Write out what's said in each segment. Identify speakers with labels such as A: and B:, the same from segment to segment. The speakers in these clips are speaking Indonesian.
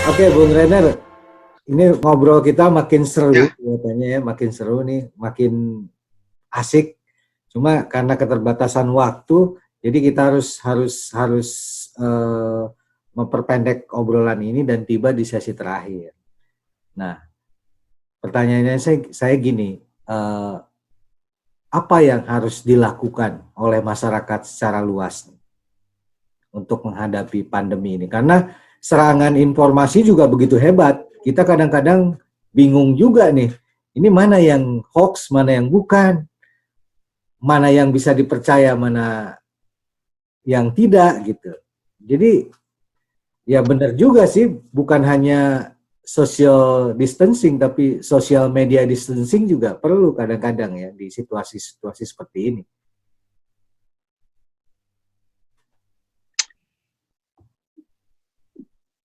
A: Oke, Bung Renner, ini ngobrol kita makin seru,
B: Ya,
A: katanya ya, makin seru nih, makin asik. Cuma karena keterbatasan waktu, jadi kita harus eh, memperpendek obrolan ini dan tiba di sesi terakhir. Nah, pertanyaannya saya gini, apa yang harus dilakukan oleh masyarakat secara luas untuk menghadapi pandemi ini? Karena serangan informasi juga begitu hebat. Kita kadang-kadang bingung juga nih, ini mana yang hoax, mana yang bukan, mana yang bisa dipercaya, mana yang tidak gitu. Jadi ya benar juga sih, bukan hanya social distancing, tapi social media distancing juga perlu kadang-kadang ya di situasi-situasi seperti ini.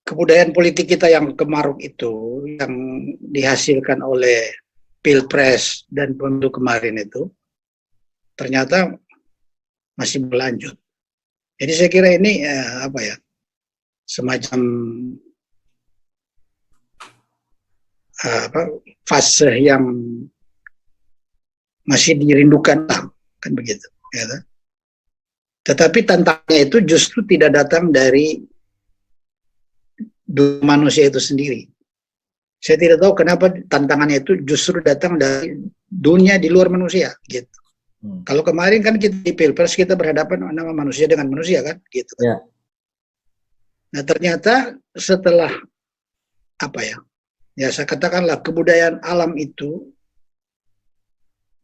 B: kebudayaan politik kita yang kemaruk itu, yang dihasilkan oleh Pilpres dan pemilu kemarin itu, ternyata masih berlanjut. Jadi saya kira ini semacam fase yang masih dirindukan, kan begitu. Ya. Tetapi tantangannya itu justru tidak datang dari manusia itu sendiri. Saya tidak tahu kenapa tantangannya itu justru datang dari dunia di luar manusia, gitu. Kalau kemarin kan kita di Pilpres kita berhadapan nama manusia dengan manusia kan, gitu.
A: Ya.
B: Nah ternyata setelah saya katakanlah kebudayaan alam itu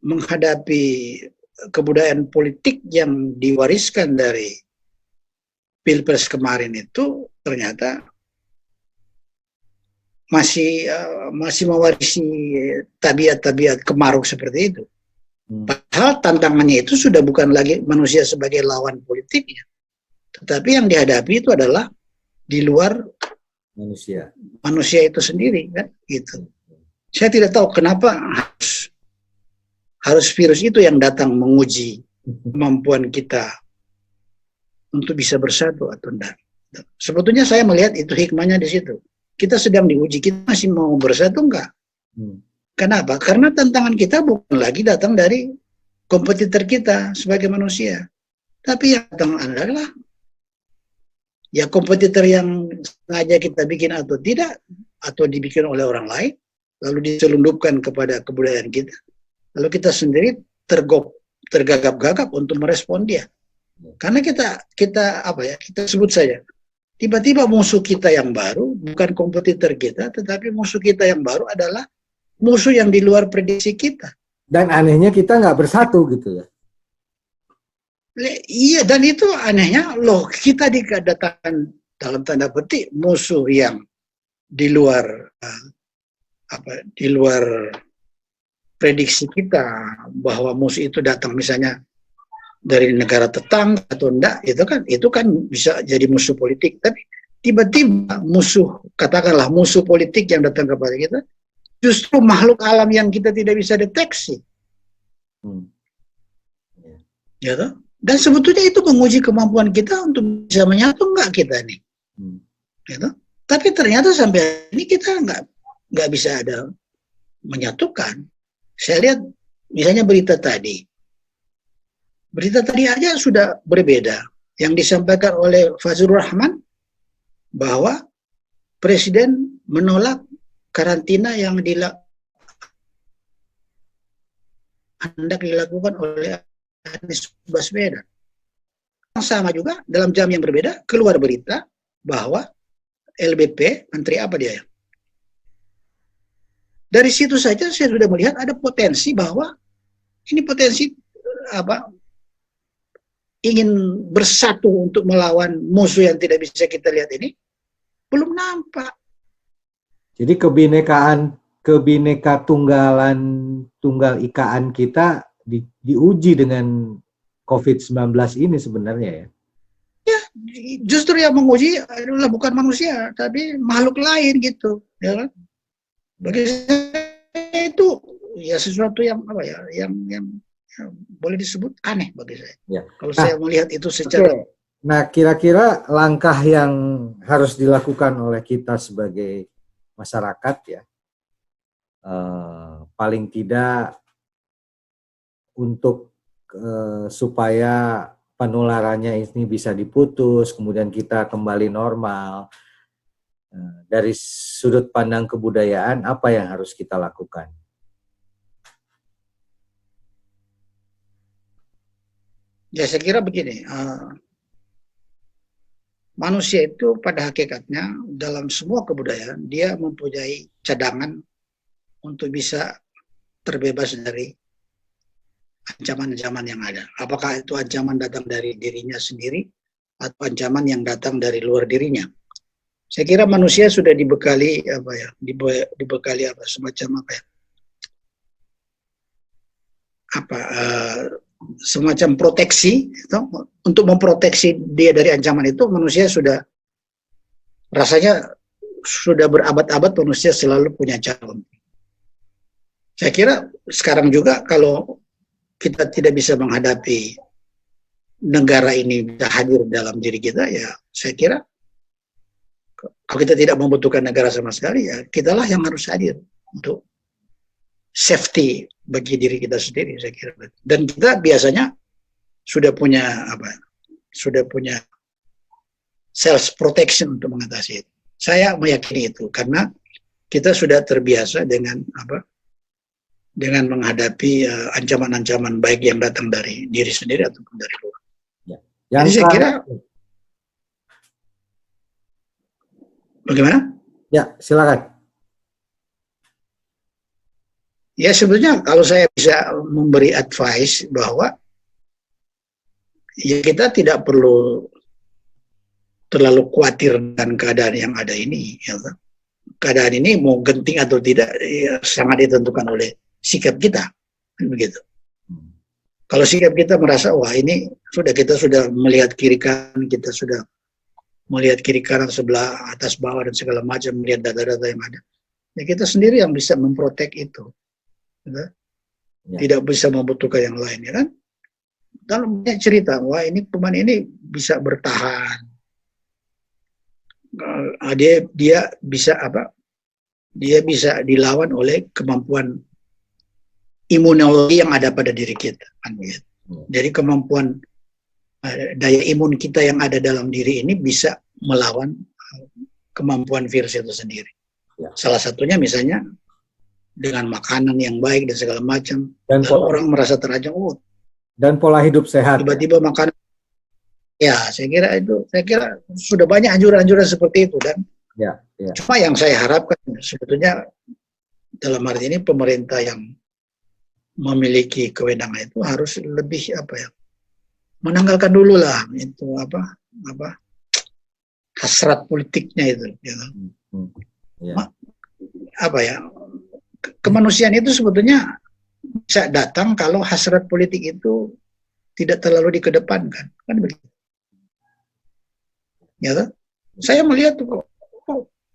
B: menghadapi kebudayaan politik yang diwariskan dari Pilpres kemarin itu ternyata masih mewarisi tabiat-tabiat kemaruk seperti itu. Padahal tantangannya itu sudah bukan lagi manusia sebagai lawan politiknya, tetapi yang dihadapi itu adalah di luar manusia itu sendiri, kan? Gitu. Saya tidak tahu kenapa harus virus itu yang datang menguji kemampuan kita untuk bisa bersatu atau tidak. Sebetulnya saya melihat itu hikmahnya di situ. Kita sedang diuji, kita masih mau bersatu enggak? Kenapa? Karena tantangan kita bukan lagi datang dari kompetitor kita sebagai manusia, tapi yang datang adalah ya kompetitor yang sengaja kita bikin atau tidak, atau dibikin oleh orang lain, lalu diselundupkan kepada kebudayaan kita, lalu kita sendiri tergagap-gagap untuk merespon dia. Karena kita sebut saja, tiba-tiba musuh kita yang baru bukan kompetitor kita, tetapi musuh kita yang baru adalah musuh yang di luar prediksi kita.
A: Dan anehnya kita nggak bersatu gitu ya.
B: Iya, dan itu anehnya loh, kita dikatakan dalam tanda petik musuh yang di luar di luar prediksi kita, bahwa musuh itu datang misalnya dari negara tetangga atau enggak, itu kan bisa jadi musuh politik. Tapi tiba-tiba katakanlah musuh politik yang datang kepada kita justru makhluk alam yang kita tidak bisa deteksi. Ya toh? Dan sebetulnya itu menguji kemampuan kita untuk bisa menyatu enggak kita nih. Ya toh? Tapi ternyata sampai ini kita nggak bisa ada menyatukan. Saya lihat misalnya berita tadi aja sudah berbeda. Yang disampaikan oleh Fazlur Rahman bahwa Presiden menolak karantina yang hendak dilakukan oleh Anies Baswedan. Sama juga dalam jam yang berbeda keluar berita bahwa LBP, menteri apa dia ya? Dari situ saja saya sudah melihat ada potensi bahwa ini potensi ingin bersatu untuk melawan musuh yang tidak bisa kita lihat ini belum nampak.
A: Jadi tunggal ikaan kita diuji dengan COVID-19 ini sebenarnya ya.
B: Ya, justru yang menguji adalah bukan manusia, tapi makhluk lain gitu, ya kan? Bagi saya itu ya sesuatu yang yang boleh disebut aneh bagi saya.
A: Ya.
B: Kalau saya melihat itu secara
A: Nah, kira-kira langkah yang harus dilakukan oleh kita sebagai masyarakat ya, paling tidak untuk supaya penularannya ini bisa diputus, kemudian kita kembali normal. Dari sudut pandang kebudayaan, apa yang harus kita lakukan?
B: Ya saya kira begini, manusia itu pada hakikatnya dalam semua kebudayaan dia mempunyai cadangan untuk bisa terbebas dari ancaman-ancaman yang ada. Apakah itu ancaman datang dari dirinya sendiri atau ancaman yang datang dari luar dirinya? Saya kira manusia sudah dibekali apa ya, dibekali apa semacam apa ya, apa semacam proteksi itu, untuk memproteksi dia dari ancaman itu. Manusia sudah rasanya sudah berabad-abad manusia selalu punya calon. Saya kira sekarang juga kalau kita tidak bisa menghadapi negara ini bisa hadir dalam diri kita, ya saya kira kalau kita tidak membutuhkan negara sama sekali, ya kitalah yang harus hadir untuk safety bagi diri kita sendiri, saya kira. Dan kita biasanya sudah punya apa? Sudah punya self protection untuk mengatasi itu. Saya meyakini itu karena kita sudah terbiasa dengan apa? Dengan menghadapi ancaman-ancaman baik yang datang dari diri sendiri ataupun dari luar.
A: Ya.
B: Jadi saya kira bagaimana?
A: Ya, silakan.
B: Ya sebetulnya kalau saya bisa memberi advice bahwa ya kita tidak perlu terlalu khawatir dengan keadaan yang ada ini. Ya. Keadaan ini mau genting atau tidak ya, sangat ditentukan oleh sikap kita, kan begitu. Kalau sikap kita merasa wah ini kita sudah melihat kiri kanan, kita sudah melihat kiri kanan, sebelah atas bawah dan segala macam, melihat data-data yang ada, ya kita sendiri yang bisa memprotek itu. Ya. Tidak bisa membutuhkan yang lain, ya kan? Kalau punya cerita, wah ini pemain ini bisa bertahan, dia bisa apa? Dia bisa dilawan oleh kemampuan imunologi yang ada pada diri kita, kan begitu. Jadi kemampuan daya imun kita yang ada dalam diri ini bisa melawan kemampuan virus itu sendiri. Ya. Salah satunya misalnya dengan makanan yang baik dan segala macam, dan orang merasa terancam,
A: dan pola hidup sehat.
B: Tiba-tiba makanan, ya saya kira sudah banyak anjuran-anjuran seperti itu dan cuma yang saya harapkan sebetulnya dalam arti ini pemerintah yang memiliki kewenangan itu harus lebih apa ya, menanggalkan dulu lah itu apa hasrat politiknya itu. Gitu. Apa ya? Kemanusiaan itu sebetulnya bisa datang kalau hasrat politik itu tidak terlalu dikedepankan, kan begitu. Ya, kan? Saya melihat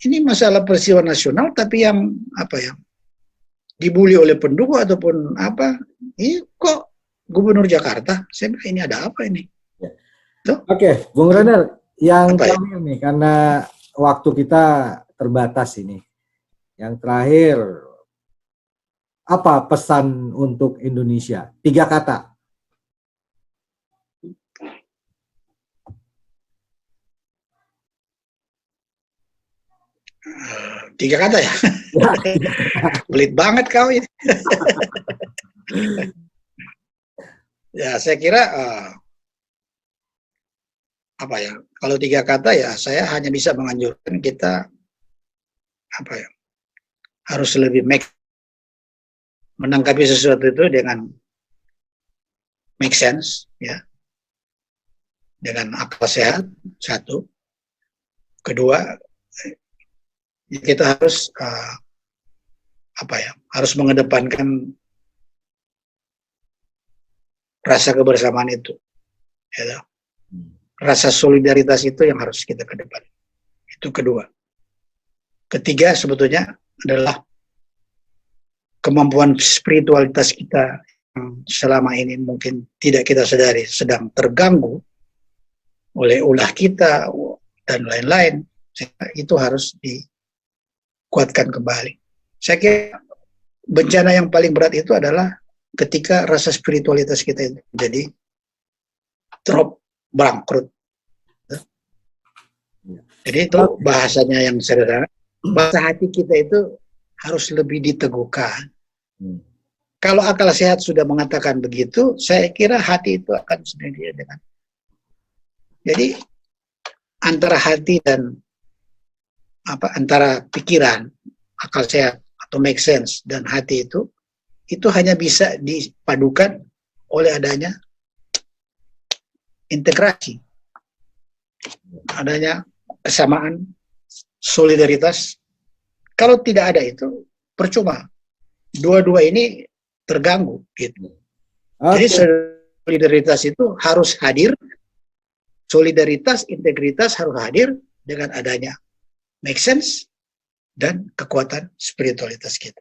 B: ini masalah peristiwa nasional, tapi yang apa ya dibully oleh pendukung ataupun apa, ini kok Gubernur Jakarta, saya bilang ini ada apa ini?
A: Ya. Oke, Bung Renal, yang terakhir nih karena waktu kita terbatas ini, yang terakhir. Apa pesan untuk Indonesia? 3 kata.
B: 3 kata ya? Pelit banget kau ini. Ya, saya kira apa ya? Kalau 3 kata ya, saya hanya bisa menganjurkan kita apa ya? Harus lebih menanggapi sesuatu itu dengan make sense, ya, dengan akal sehat. 1, kedua, kita harus apa ya, harus mengedepankan rasa kebersamaan itu, ya, rasa solidaritas itu yang harus kita kedepan. Itu kedua. Ketiga sebetulnya adalah kemampuan spiritualitas kita yang selama ini mungkin tidak kita sadari sedang terganggu, oleh ulah kita dan lain-lain. Itu harus dikuatkan kembali. Saya kira bencana yang paling berat itu adalah ketika rasa spiritualitas kita itu jadi drop, bangkrut. Jadi itu bahasanya yang sederhana. Bahasa hati kita itu harus lebih diteguhkan. Kalau akal sehat sudah mengatakan begitu, saya kira hati itu akan sendiri dengan. Jadi antara hati dan antara pikiran, akal sehat atau make sense dan hati itu hanya bisa dipadukan oleh adanya integrasi, adanya kesamaan, solidaritas. Kalau tidak ada itu percuma. Dua-dua ini terganggu gitu. Jadi solidaritas itu harus hadir, solidaritas, integritas harus hadir dengan adanya make sense dan kekuatan spiritualitas kita.